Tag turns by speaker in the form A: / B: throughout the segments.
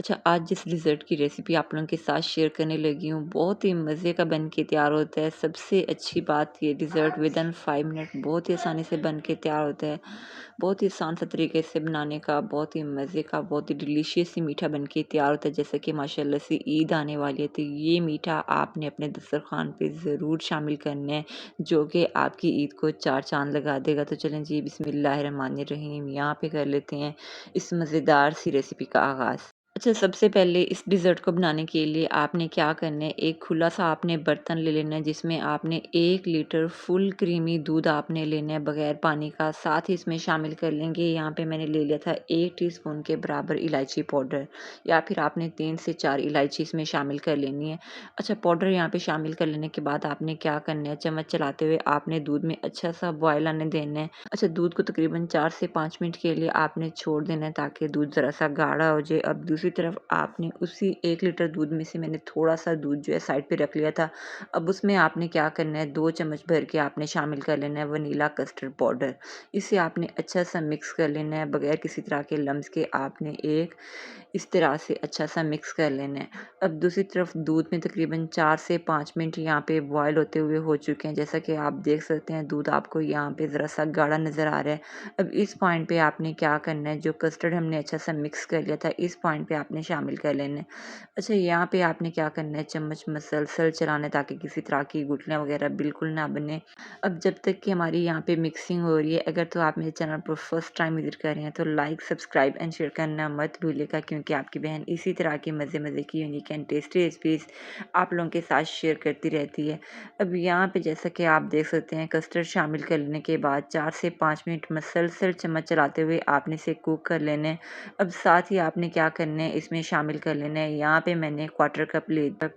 A: अच्छा, आज जिस डिज़र्ट की रेसिपी आप लोगों के साथ शेयर करने लगी हूँ, बहुत ही मज़े का बन के तैयार होता है। सबसे अच्छी बात ये डिज़र्ट विदिन 5 मिनट बहुत ही आसानी से बन के तैयार होता है। बहुत ही आसान सा तरीके से बनाने का, बहुत ही मज़े का, बहुत ही डिलीशियस ही मीठा बन के तैयार होता है। जैसे कि माशाल्लाह से ईद आने वाली है, तो ये मीठा आपने अपने दस्तरख़्वान पे ज़रूर शामिल करना है, जो कि आपकी ईद को 4 चाँद लगा देगा। तो चलें जी, बिस्मिल्लाहिर्रहमानिर्रहीम, यहाँ पे कर लेते हैं इस मज़ेदार सी रेसिपी का आगाज़। अच्छा, सबसे पहले इस डिज़र्ट को बनाने के लिए आपने क्या करना है, एक खुला-सा आपने बर्तन ले लेना है, जिसमें आपने 1 लीटर फुल क्रीमी दूध आपने लेना है बगैर पानी का। साथ ही इसमें शामिल कर लेंगे, यहाँ पे मैंने ले लिया था 1 टीस्पून के बराबर इलायची पाउडर, या फिर आपने 3 से 4 इलायची इसमें शामिल कर लेनी है। अच्छा, पाउडर यहाँ पे शामिल कर लेने के बाद आपने क्या करना है, चम्मच चलाते हुए आपने दूध में अच्छा-सा बॉयल आने देना है। अच्छा, दूध को तकरीबन 4 से 5 मिनट के लिए आपने छोड़ देना है, ताकि दूध ज़रा-सा गाढ़ा हो जाए। अब दूसरी तरफ आपने उसी 1 लीटर दूध में से मैंने थोड़ा-सा दूध जो है साइड पे रख लिया था। अब उसमें आपने क्या करना है, 2 चम्मच भर के आपने शामिल कर लेना है वनीला कस्टर्ड पाउडर। इसे आपने अच्छा-सा मिक्स कर लेना है, बगैर किसी तरह के लम्स के आपने एक इस तरह से अच्छा-सा मिक्स कर लेना है। अब दूसरी तरफ दूध में तकरीबन 4 से 5 मिनट यहाँ पे बॉयल होते हुए हो चुके हैं। जैसा कि आप देख सकते हैं, दूध आपको यहाँ पे ज़रा-सा गाढ़ा नज़र आ रहा है। अब इस पॉइंट पे आपने क्या करना है, जो कस्टर्ड हमने अच्छा-सा मिक्स कर लिया था, इस पॉइंट पे आपने शामिल कर लेना है। अच्छा, यहाँ पे आपने क्या करना है, चम्मच मसलसल चलाना है, ताकि किसी तरह की गुठलियाँ वगैरह बिल्कुल ना बने। अब जब तक कि हमारी यहाँ पे मिक्सिंग हो रही है, अगर तो आप मेरे चैनल पर फर्स्ट टाइम विज़िट कर रहे हैं, तो लाइक, सब्सक्राइब एंड शेयर करना मत भूलिएगा, क्योंकि आपकी बहन इसी तरह की मज़े-मज़े की यूनिक एंड टेस्टी रेसिपीज़ आप लोगों के साथ शेयर करती रहती है। अब यहाँ पे जैसा कि आप देख सकते हैं, कस्टर्ड शामिल कर लेने के बाद 4 से 5 मिनट मसलसल चम्मच चलाते हुए आपने इसे कुक कर लेना है। अब साथ ही आपने क्या करना है, इसमें शामिल कर लेना है, यहाँ पे मैंने क्वार्टर कप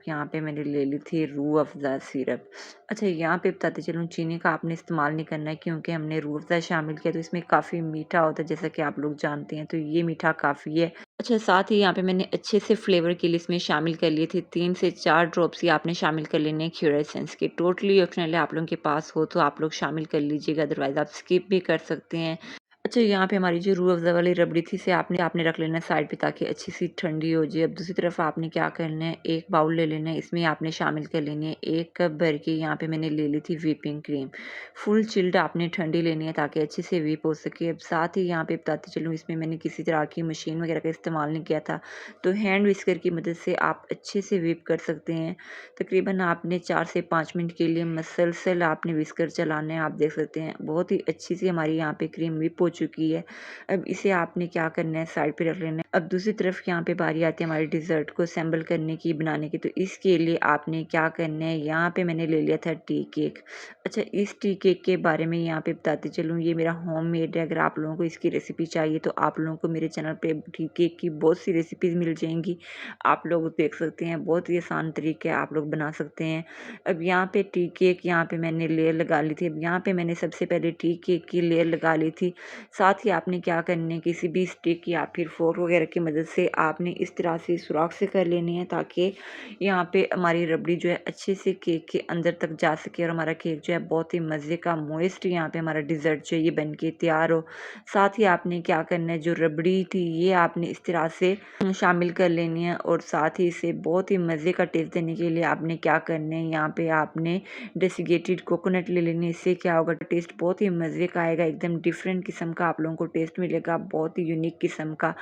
A: यहाँ पे मैंने ले ली थी रूह अफ़ज़ा सिरप। अच्छा, यहाँ पे बताते चलूँ, चीनी का आपने इस्तेमाल नहीं करना है, क्योंकि हमने रूह अफ़ज़ा शामिल किया तो इसमें काफ़ी मीठा होता है, जैसा कि आप लोग जानते हैं, तो ये मीठा काफ़ी है। अच्छा, साथ ही यहाँ पे मैंने अच्छे से फ्लेवर के लिए इसमें शामिल कर लिए थे 3 से 4 ड्रॉप्स ही आपने शामिल कर लेने हैं क्यूर एसेंस के। टोटली ऑप्शनल है, आप लोगों के पास हो तो आप लोग शामिल कर लीजिएगा, अदरवाइज़ आप स्किप भी कर सकते हैं। अच्छा, यहाँ पे हमारी जो रूह अफ़ज़ा वाली रबड़ी थी, इसे आपने आपने रख लेना है साइड पे, ताकि अच्छी सी ठंडी हो जाए। अब दूसरी तरफ आपने क्या करना है, एक बाउल ले लेना है, इसमें आपने शामिल कर लेनी है 1 कप भर के, यहाँ पे मैंने ले ली थी व्हिपिंग क्रीम। फुल चिल्ड आपने ठंडी लेनी है, ताकि अच्छे से व्हिप हो सके। अब साथ ही यहाँ पे बताते चलूँ, इसमें मैंने किसी तरह की मशीन वगैरह का इस्तेमाल नहीं किया था, तो हैंड व्हिस्कर की मदद से आप अच्छे से व्हिप कर सकते हैं। तकरीबन आपने 4 से 5 मिनट के लिए मसलसल आपने व्हिस्कर चलाना है। आप देख सकते हैं, बहुत ही अच्छी सी हमारी यहाँ पे क्रीम व्हिप हो चुकी है। अब इसे आपने क्या करना है, साइड पे रख लेना है। अब दूसरी तरफ यहाँ पे बारी आती है हमारे डिज़र्ट को असेंबल करने की, बनाने की, तो इसके लिए आपने क्या करना है, यहाँ पे मैंने ले लिया था टी केक। अच्छा, इस टी केक के बारे में यहाँ पे बताते चलूँ, ये मेरा होममेड है। अगर आप लोगों को इसकी रेसिपी चाहिए, तो आप लोगों को मेरे चैनल पे टी केक की बहुत सी रेसिपीज़ मिल जाएंगी, आप लोग देख सकते हैं। बहुत ही आसान तरीके आप लोग बना सकते हैं। अब यहाँ पे टी केक, यहाँ पे मैंने लेयर लगा ली थी। अब यहाँ पे मैंने सबसे पहले टी केक की लेयर लगा ली थी। साथ ही आपने क्या करना है, किसी भी स्टिक या फिर फोर्क वगैरह की मदद से आपने इस तरह से सुराख से कर लेनी है, ताकि यहाँ पे हमारी रबड़ी जो है अच्छे से केक के अंदर तक जा सके, और हमारा केक जो है बहुत ही मज़े का मोइस्ट यहाँ पे हमारा डिज़र्ट जो है ये बन के तैयार हो। साथ ही आपने क्या करना है, जो रबड़ी थी ये आपने इस तरह से शामिल कर लेनी है, और साथ ही इसे बहुत ही मज़े का टेस्ट देने के लिए आपने क्या करना है, यहाँ पे आपने डेसिकेटेड कोकोनट ले लेनी है। इससे क्या होगा, टेस्ट बहुत ही मज़े का आएगा, एकदम डिफरेंट किस्म का आप लोगों को टेस्ट मिलेगा, बहुत ही यूनिक किस्म का।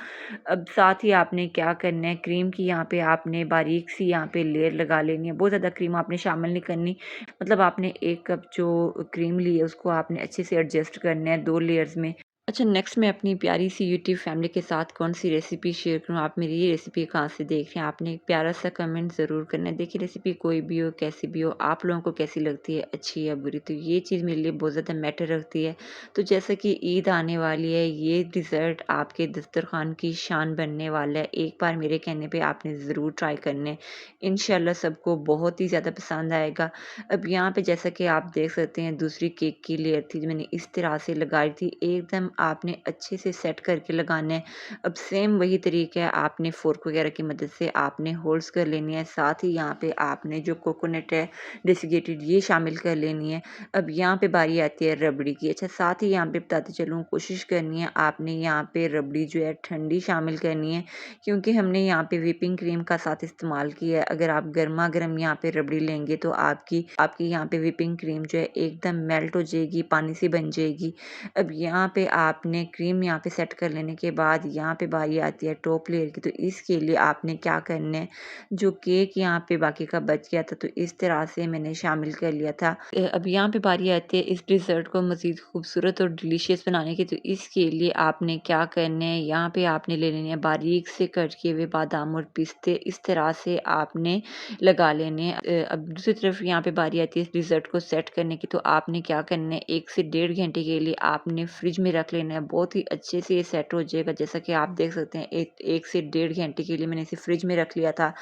A: अब साथ ही आपने क्या करना है, क्रीम की यहाँ पे आपने बारीक सी यहाँ पे लेयर लगा लेनी है। बहुत ज़्यादा क्रीम आपने शामिल नहीं करनी, मतलब आपने 1 कप जो क्रीम ली है उसको आपने अच्छे से एडजस्ट करना है 2 लेयर्स में। अच्छा, नेक्स्ट मैं अपनी प्यारी सी यूट्यूब फैमिली के साथ कौन-सी रेसिपी शेयर करूँ, आप मेरी ये रेसिपी कहाँ से देख रहे हैं, आपने एक प्यारा-सा कमेंट ज़रूर करना है। देखिए, रेसिपी कोई भी हो, कैसी भी हो, आप लोगों को कैसी लगती है, अच्छी या बुरी, तो ये चीज़ मेरे लिए बहुत ज़्यादा मैटर रखती है। तो जैसे कि ईद आने वाली है, ये डिज़र्ट आपके दस्तरख़्वान की शान बनने वाला है। एक बार मेरे कहने पे आपने ज़रूर ट्राई करना है। इंशाल्लाह सबको बहुत ही ज़्यादा पसंद आएगा। अब यहाँ पे जैसा कि आप देख सकते हैं, दूसरी केक की लेयर थी जो मैंने इस तरह से लगाई थी, एकदम आपने अच्छे से सेट करके लगाना है। अब सेम वही तरीका है, आपने फ़ोर्क वगैरह की मदद से आपने होल्स कर लेनी है। साथ ही यहाँ पे आपने जो कोकोनट है डेसिकेटेड, ये शामिल कर लेनी है। अब यहाँ पे बारी आती है रबड़ी की। अच्छा, साथ ही यहाँ पे बताती चलूँ, कोशिश करनी है आपने यहाँ पे रबड़ी जो है ठंडी शामिल करनी है, क्योंकि हमने यहाँ पे व्हिपिंग क्रीम का साथ इस्तेमाल किया है। अगर आप गरमा-गरम यहाँ पे रबड़ी लेंगे तो आपकी आपकी यहाँ पे व्हिपिंग क्रीम जो है एकदम मेल्ट हो जाएगी, पानी सी बन जाएगी। अब यहाँ पे आपने क्रीम यहाँ पे सेट कर लेने के बाद यहाँ पे बारी आती है टॉप लेयर की। तो इसके लिए आपने क्या करना है, जो केक यहाँ पे बाकी का बच गया था तो इस तरह से मैंने शामिल कर लिया था। अब यहाँ पे बारी आती है इस डिज़र्ट को मज़ीद खूबसूरत और डिलीशियस बनाने की। तो इसके लिए आपने क्या करना है, यहाँ पे आपने ले लेने हैं बारीक से कट किए हुए बादाम और पिस्ते, इस तरह से आपने लगा लेने हैं। अब दूसरी तरफ यहाँ पे बारी आती है इस डिज़र्ट को सेट करने की। तो आपने क्या करना है, 1 से डेढ़ घंटे के लिए आपने फ्रिज में रख लेना है। बहुत ही अच्छे से ये सेट हो जाएगा। जैसा कि आप देख सकते हैं, 1 से डेढ़ घंटे के लिए मैंने इसे फ्रिज में रख लिया था।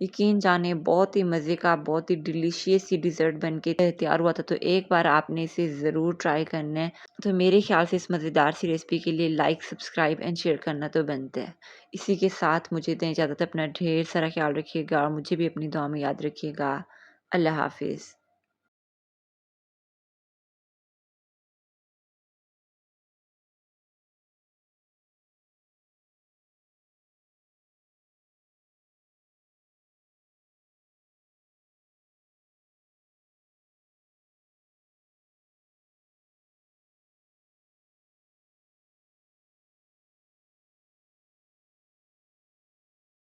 A: यकीन जाने बहुत ही मज़े का, बहुत ही डिलीशियस ये डिज़र्ट बन के तैयार हुआ था। तो एक बार आपने इसे ज़रूर ट्राई करना है। तो मेरे ख़्याल से इस मज़ेदार सी रेसिपी के लिए लाइक, सब्सक्राइब एंड शेयर करना तो बनता है। इसी के साथ मुझे दें इजाज़त। अपना ढेर सारा ख़्याल रखिएगा और मुझे भी अपनी दुआ में याद रखिएगा। अल्लाह हाफ़िज़।